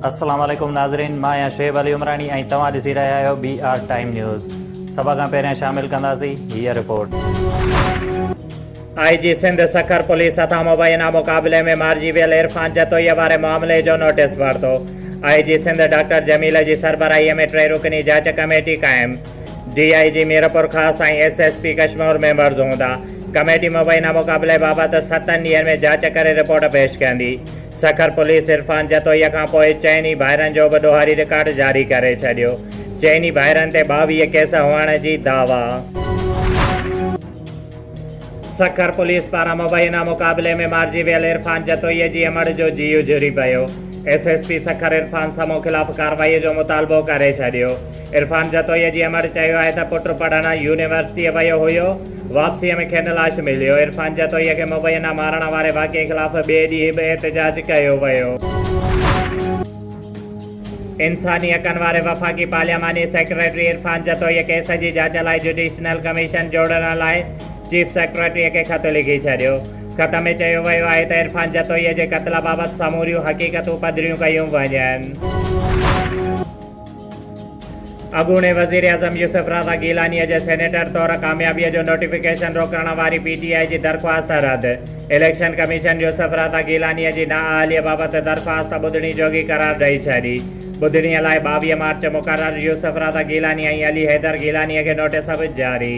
अस्सलाम वालेकुम नाज़रीन, मां आहियां शुएब अली उमरानी ऐं तव्हां ॾिसी रहिया आहियो BR टाइम न्यूज़। सभ खां पहिरियों शामिल कंदासीं हीअ report. IG Sindh Sukkur police हथां मुबैना मुक़ाबले में मारिजी वियल इरफान जतोईअ वारे मामले जो नोटिस वरितो। IG सिंध डॉक्टर जमील जी सरबराहीअ में 3 रुकनी जांच कमेटी क़ाइमु। DIG मीरपुर ख़ासि ऐं SSP कश्मीर मेंबर्स हूंदा। कमेटी मुबैना मुक़ाबले बाबति 7 ॾींहनि में जांच करे रिपोर्ट पेश कंदी। सखर पुलिस इरफान जतोईअ खां पोइ चइनी भाइरनि जो बि ॾोहारी रिकॉर्ड जारी करे छॾियो। चइनी भाइरनि ते 22 केस हुअण जी दावा। सखर पुलिस पारां मुबैना मुक़ाबले में मारिजी वियल इरफान जतोईअ जी अमड़ जो जीउ जुरी पियो। SSP सखर इरफान समूह ख़िलाफ़ कार्रवाईअ जो मुतालबो करे छॾियो। इरफान जतोईअ जी अमड़ चयो आहे त पुटु पढ़णु यूनिवर्सिटीअ वियो हुयो, वापसीअ में खेनि लाश मिलियो। इरफान जतोईअ खे मुबैना मारण वारे वाक़े ख़िलाफ़ ॿिए ॾींहुं बि एहतजाज कयो वियो। इंसानी हक़नि वारे वफ़ाक़ी पार्लियामानी सेक्रेटरी इरफान जतोईअ केस जी जांच लाइ जुडिशनल कमीशन जोड़ण लाइ चीफ सेक्रेटरीअ खे ख़त लिखी छॾियो। ख़त में चयो वियो आहे त इरफान जतोईअ जे क़त्ल बाबति समूरियूं हक़ीक़तूं पधिरियूं कयूं वञनि। अॻूणे वज़ीर आज़म यूसुफ राज़ा गीलानीअ जे सेनेटर तौरु कामयाबीअ जो नोटिफिकेशन रोकण वारी PTI जी दरख़्वास्त रद्द। इलेक्शन कमीशन यूसुफ राज़ा गीलानीअ जी नाअहलीअ बाबति दरख़्वास्त ॿुधणी जोगी करार ॾेई छॾी। ॿुधणीअ लाइ 22 मार्च मुक़ररु यूसुफ राज़ा गीलानी ऐं अली हैदर गीलानीअ खे नोटिस बि जारी।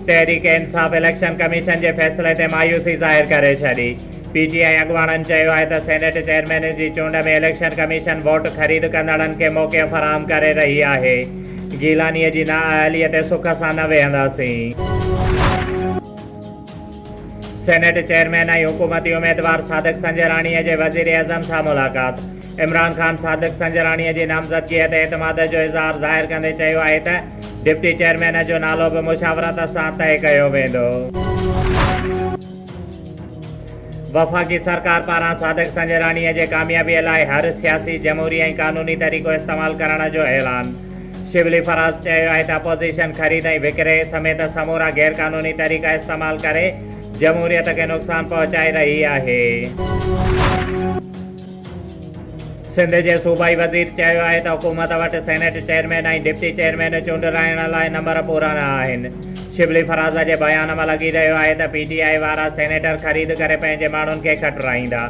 तहरीक इंसाफ़ इलेक्शन कमीशन जे फ़ैसिले ते मायूसी ज़ाहिर करे छॾी। PTI अॻुवाणनि चयो आहे त सेनेट चेयरमैन जी चूंड में इलेक्शन कमीशन वोट ख़रीद कंदड़नि खे मौक़े फ़राहम करे रही आहे। गीलानीअ जी नाअहलीअ ते सुख सां न वेहंदासीं। सेनेट चेयरमैन ऐं हुकूमती उम्मीदवार सादिक संजराणीअ जे वज़ीर आज़म सां मुलाक़ात। इमरान ख़ान सादिक संजराणीअ जी नामज़दगीअ ते एतमाद जो इज़हार ज़ाहिर कंदे चयो आहे त डिप्टी चेयरमैन जो नालो बि मुशावरत सां तय कयो वेंदो। वफ़ाक़ी सरकार पारां सादिक संजराणीअ जे कामयाबीअ लाइ हर सियासी जमहूरी ऐं क़ानूनी तरीक़ो इस्तेमालु करण जो ऐलान। शिबली फराज़ चयो आहे त अपोज़िशन ख़रीद ऐं विकिरे समेत समूरा गैर क़ानूनी तरीक़ा इस्तेमालु करे जमहूरियत खे नुक़सान पहुचाए रही आहे। सिंध जे सूबाई वज़ीर चयो आहे त हुकूमत वटि सेनेट चेयरमैन ऐं डिप्टी चेयरमैन चूंडाइण लाइ नंबर पूरा न आहिनि। शिबली फराज़ जे बयान में लॻी रहियो आहे त PTI वारा सेनेटर ख़रीद करे पंहिंजे माण्हुनि खे खटराईंदा।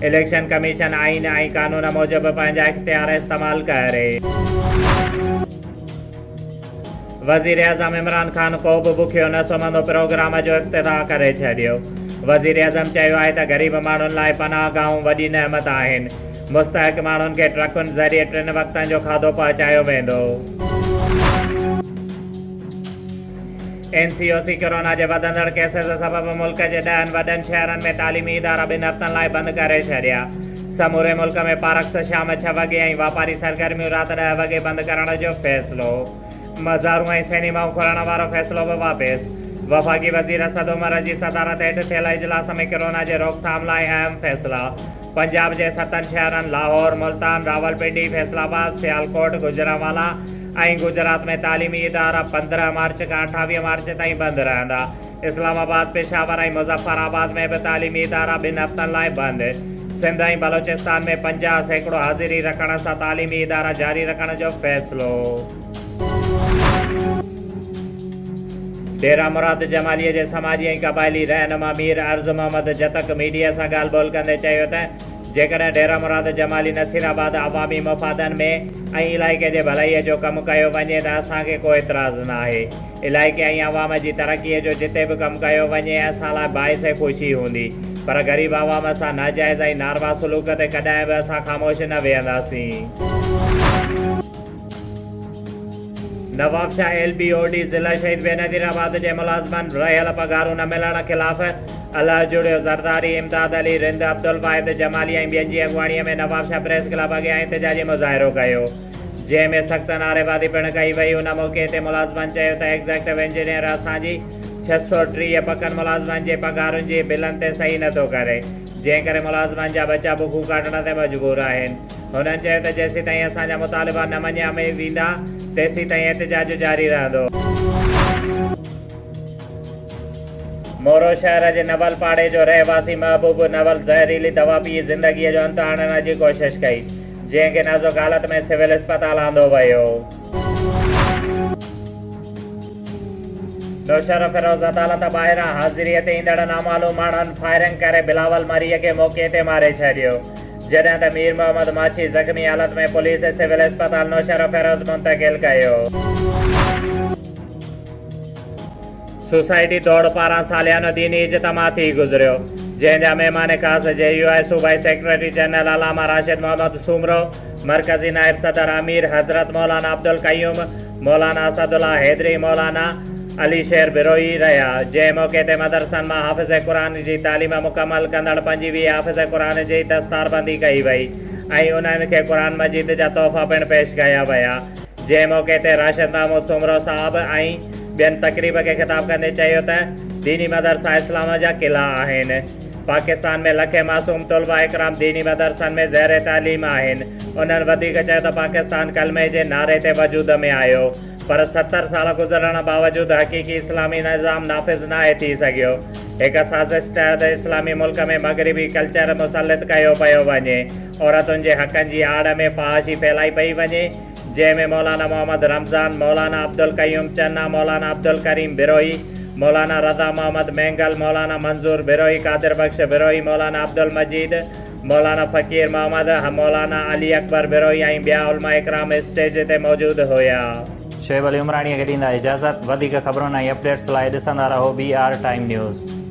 इलेक्शन कमीशन आइन ऐं क़ानून मूजिबि पंहिंजा इख़्तियार इस्तेमालु करे। वज़ीर आज़म इमरान ख़ान को बि बुखियो न सुम्हंदो प्रोग्राम जो इफ़्तिताह करे छॾियो। वज़ीर आज़म चयो आहे त ग़रीब माण्हुनि लाइ पनाह गाहूं वॾी नेमत आहिनि। मुस्तहिक़ माण्हुनि खे ट्रकुनि ज़रिए 3 वक़्तनि जो खाधो पहुचायो वेंदो। NCOC कोरोना जे वधंदड़ केसेस सबबि मुल्क जे 10 वॾनि शहरनि में तालीमी इदारा 2 हफ़्तनि लाइ बंदि करे छॾिया। समूरे मुल्क में पार्क्स शाम 6 वॻे ऐं वापारी सरगर्मियूं राति 10 वॻे बंदि करण जो फ़ैसिलो। मज़ारूं ऐं सिनेमाऊं खोलण वारो फ़ैसिलो बि वापसि। वफ़ाक़ी वज़ीर असद उमर जी सदारत हेठि थियल इजलास में कोरोना जे रोकथाम लाइ अहम फ़ैसिला। पंजाब जे 7 शहरनि लाहौर, मुल्तान, रावलपिंडी, फैसलाबाद, सियालकोट, गुजरांवाला ऐं गुजरात में तालीमी इदारा 15 मार्च खां 28 मार्च ताईं बंदि रहंदा। इस्लामाबाद, पेशावर ऐं मुज़फ़राबाद में बि तालीमी इदारा 2 हफ़्तनि लाइ बंदि। सिंध ऐं बलोचिस्तान में 50% हाज़िरी रखण सां तालीमी इदारा जारी रखण जो फ़ैसिलो। डेरा मुराद जमालीअ जे समाजी ऐं क़बाइली रहनुमा मीर अर्ज़ मोहम्मद जतक मीडिया सां ॻाल्हि ॿोल कंदे चयो त जेकॾहिं डेरा मुराद जमाली नसीराबाद अवामी मफ़ादनि में ऐं इलाइक़े जे भलाईअ जो कमु कयो वञे त असांखे को एतिराज़ न आहे। इलाइक़े ऐं अवाम जी तरक़ीअ जो जिते बि कमु कयो वञे असां लाइ बाइस ख़ुशी हूंदी, पर ग़रीब अवाम सां नाजाइज़ ऐं नारवा सलूक ते कॾहिं बि असां ख़ामोश न वेहंदासीं। नवाबशाह LBOD ज़िला शहीद बेनज़ीराबाद जे मुलाज़िमनि रहियल पघारूं न मिलण ख़िलाफ़ अलाह जुड़ियो ज़रदारी, इमदाद अली, रिंद, अब्दुल वाहिद जमाली ऐं ॿियनि जी अॻुवाणीअ में नवाबशाह प्रेस क्लब अॻियां एहतजाजी मुज़ाहिरो कयो, जंहिंमें सख़्त नारेबाज़ी पिणु कई वई। उन मौक़े ते मुलाज़िमनि चयो त एग्ज़ेक्टिव इंजीनियर असांजी 630 पकनि मुलाज़िमनि जे पघारुनि जी बिलनि ते सही नथो करे, जंहिं करे मुलाज़िमनि जा बचा बुखू काटण ते मजबूर आहिनि। हुननि चयो त जेसीं ताईं असांजा मुतालिबा न मञिया वेंदा तेसीं ताईं एहतजाज जारी रहंदो। मोरो शहर जे नवल पाड़े जो रहवासी महबूब नवल ज़हरीली दवा पी ज़िंदगीअ जो अंत आणण जी कोशिश कई, जंहिंखे नाज़ुक हालत में सिविल अस्पताल आंदो वियो। नौशर फिरोज़ अदालत ॿाहिरां हाज़िरीअ ते ईंदड़ नामालूम माण्हुनि फायरिंग करे बिलावल मरीअ खे मौक़े ते मारे छॾियो, जॾहिं त मीर मोहम्मद माछी ज़ख़्मी हालत में पुलिस सिविल अस्पताल नौशर फिरोज़ मुंतक़िल कयो। सोसाइटी दौड़ पारां सालियानो दीनी इज्तिमा थी गुज़रियो, जंहिंजा महिमान ख़ास JUI सूबाई सेक्रेटरी जनरल अलामा राशिद मोहम्मद सूमरो, मरकज़ी नायब सदर अमीर हज़रत मौलाना अब्दुल क़य्यूम, मौलाना असदुल्ला हैदरी, मौलाना अली शेर बिरोई रहिया। जंहिं मौक़े ते मदरसनि मां हाफ़िज़ क़ुरान जी तालीम मुकमल कंदड़ 25 हाफ़िज़ क़ुरान जी दस्तारबंदी कई वई ऐं उन्हनि खे क़ुरान मजीद जा तोहफ़ा पिणु पेश कया विया। जंहिं मौक़े ते राशिद महमूद सूमरो साहब ऐं ॿियनि तक़रीब खे ख़िताब कंदे चयो त दीनी मदरसा इस्लाम जा क़िला आहिनि। पाकिस्तान में लखे मासूम तलबा इकराम दीनी मदरसनि में ज़ैर तालीम आहिनि। उन्हनि वधीक चयो त पाकिस्तान कलमे जे नारे ते वजूद में आयो, पर 70 साल गुज़रण बावजूदि हक़ीक़ी इस्लामी निज़ाम नाफ़िज़ नाहे थी सघियो। हिकु साज़िश तहत इस्लामी मुल्क में मग़रिबी कल्चर मुसलत कयो पियो वञे, औरतुनि जे हक़नि जी आड़ में फ़हाशी फैलाई पई वञे, जंहिंमें मौलाना मोहम्मद रमज़ान, मौलाना अब्दुल क़य्यूम चन्ना, मौलाना अब्दुल करीम बिरोई, मौलाना रज़ा मोहम्मद मेंगल, मौलाना मंजूर बिरोई, कादिर बख्श बिरोई, मौलाना अब्दुल मजीद, मौलाना फ़कीर मोहम्मद, मौलाना अली अकबर बिरोई ऐं ॿिया उलमा इकराम स्टेज ते मौजूदु हुया। शोएब अली उमराणीअ खे ॾींदा इजाज़त। वधीक ख़बरुनि ऐं अपडेट्स लाइ ॾिसंदा रहो BR टाइम न्यूज़।